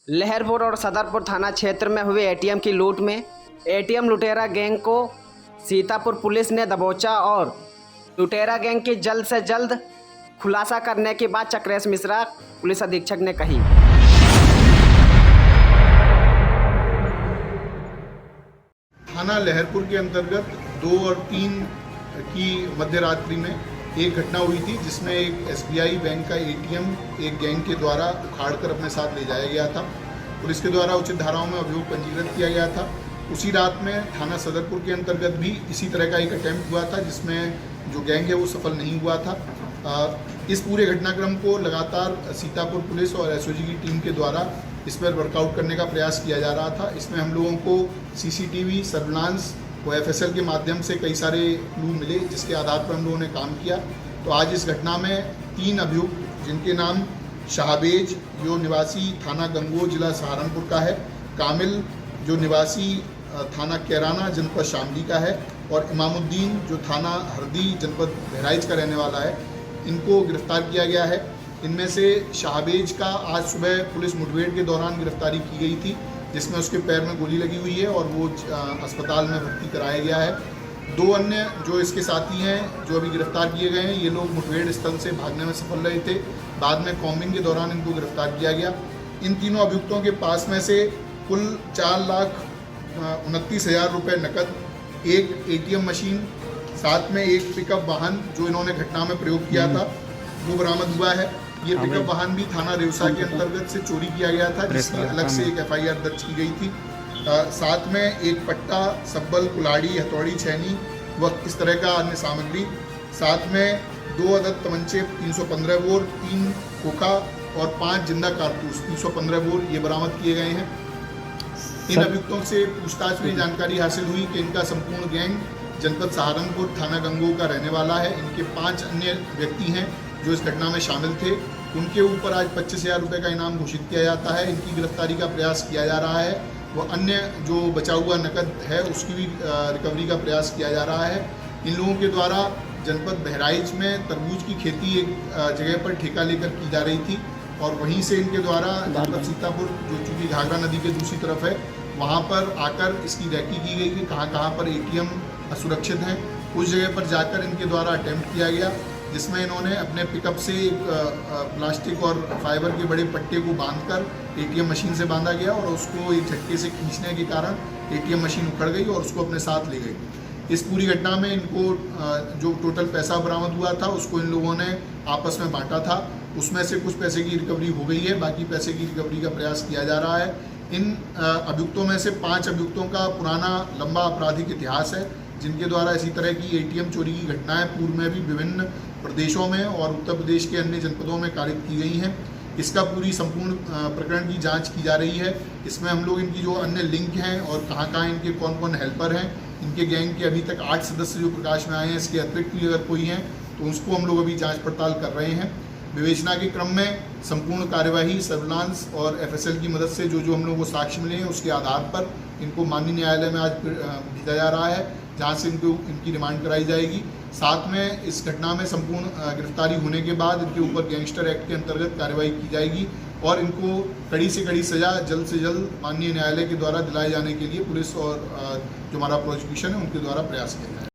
लहरपुर और सदरपुर थाना क्षेत्र में हुए एटीएम की लूट में एटीएम लुटेरा गैंग को सीतापुर पुलिस ने दबोचा और लुटेरा गैंग की जल्द से जल्द खुलासा करने की बात चक्रेश मिश्रा पुलिस अधीक्षक ने कही। थाना लहरपुर के अंतर्गत 2 और 3 की मध्य रात्रि में एक घटना हुई थी जिसमें एक एसबीआई बैंक का एटीएम एक गैंग के द्वारा उखाड़कर अपने साथ ले जाया गया था। पुलिस के द्वारा उचित धाराओं में अभियोग पंजीकृत किया गया था। उसी रात में थाना सदरपुर के अंतर्गत भी इसी तरह का एक अटैम्प्ट हुआ था जिसमें जो गैंग है वो सफल नहीं हुआ था। इस पूरे घटनाक्रम को लगातार सीतापुर पुलिस और एसओजी की टीम के द्वारा इस पर वर्कआउट करने का प्रयास किया जा रहा था। इसमें हम लोगों को सीसीटीवी सर्विलांस व एफएसएल के माध्यम से कई सारे क्लू मिले जिसके आधार पर हम लोगों ने काम किया। तो आज इस घटना में 3 अभियुक्त जिनके नाम शाहबेज जो निवासी थाना गंगोह जिला सहारनपुर का है, कामिल जो निवासी थाना कैराना जनपद शामली का है और इमामुद्दीन जो थाना हरदी जनपद बहराइच का रहने वाला है, इनको गिरफ्तार किया गया है। इनमें से शाहबेज का आज सुबह पुलिस मुठभेड़ के दौरान गिरफ्तारी की गई थी जिसमें उसके पैर में गोली लगी हुई है और वो अस्पताल में भर्ती कराया गया है। 2 अन्य जो इसके साथी हैं जो अभी गिरफ्तार किए गए हैं, ये लोग मुठभेड़ स्थल से भागने में सफल रहे थे। बाद में कॉम्बिंग के दौरान इनको गिरफ्तार किया गया। इन तीनों अभियुक्तों के पास में से कुल 4,29,000 रुपये नकद, एक एटीएम मशीन, साथ में एक पिकअप वाहन जो इन्होंने घटना में प्रयोग किया था वो बरामद हुआ है। ये पिकअप वाहन भी थाना रेवसा के अंतर्गत से चोरी किया गया था जिसकी अलग से एक एफआईआर दर्ज की गई थी। साथ में एक पट्टा, सब्बल, कुल्हाड़ी, हथौड़ी, छैनी व इस तरह का अन्य सामग्री, साथ में 2 अदद तमंचे 315 बोर, 3 खोखा और 5 जिंदा कारतूस 315 बोर ये बरामद किए गए हैं। इन अभियुक्तों से पूछताछ में जानकारी हासिल हुई कि इनका संपूर्ण गैंग जनपद सहारनपुर थाना गंगोह का रहने वाला है। इनके 5 अन्य व्यक्ति हैं जो इस घटना में शामिल थे। उनके ऊपर आज 25,000 रुपये का इनाम घोषित किया जाता है। इनकी गिरफ्तारी का प्रयास किया जा रहा है। वो अन्य जो बचा हुआ नकद है उसकी भी रिकवरी का प्रयास किया जा रहा है। इन लोगों के द्वारा जनपद बहराइच में तरबूज की खेती एक जगह पर ठेका लेकर की जा रही थी और वहीं से इनके द्वारा जनपद सीतापुर जो चूँकि घाघरा नदी के दूसरी तरफ है वहाँ पर आकर इसकी रैकी की गई कि कहाँ पर एटीएम असुरक्षित हैं। उस जगह पर जाकर इनके द्वारा अटैम्प्ट किया गया जिसमें इन्होंने अपने पिकअप से एक प्लास्टिक और फाइबर के बड़े पट्टे को बांधकर एटीएम मशीन से बांधा गया और उसको एक झटके से खींचने के कारण एटीएम मशीन उखड़ गई और उसको अपने साथ ले गई। इस पूरी घटना में इनको जो टोटल पैसा बरामद हुआ था उसको इन लोगों ने आपस में बांटा था। उसमें से कुछ पैसे की रिकवरी हो गई है, बाकी पैसे की रिकवरी का प्रयास किया जा रहा है। इन अभियुक्तों में से 5 अभियुक्तों का पुराना लंबा आपराधिक इतिहास है जिनके द्वारा इसी तरह की एटीएम चोरी की घटनाएं पूर्व में भी विभिन्न प्रदेशों में और उत्तर प्रदेश के अन्य जनपदों में कारित की गई हैं। इसका पूरी संपूर्ण प्रकरण की जांच की जा रही है। इसमें हम लोग इनकी जो अन्य लिंक हैं और कहाँ इनके कौन हेल्पर हैं, इनके गैंग के अभी तक 8 सदस्य जो प्रकाश में आए हैं, इसके अतिरिक्त भी अगर कोई हैं तो उसको हम लोग अभी जाँच पड़ताल कर रहे हैं। विवेचना के क्रम में संपूर्ण कार्यवाही सर्विलांस और एफएसएल की मदद से जो हम लोगों को साक्ष्य मिले हैं उसके आधार पर इनको माननीय न्यायालय में आज भेजा जा रहा है जहाँ से इनकी रिमांड कराई जाएगी। साथ में इस घटना में संपूर्ण गिरफ्तारी होने के बाद इनके ऊपर गैंगस्टर एक्ट के अंतर्गत कार्रवाई की जाएगी और इनको कड़ी से कड़ी सज़ा जल्द से जल्द माननीय न्यायालय के द्वारा दिलाए जाने के लिए पुलिस और जो हमारा प्रोसिक्यूशन है उनके द्वारा प्रयास किया जाएगा।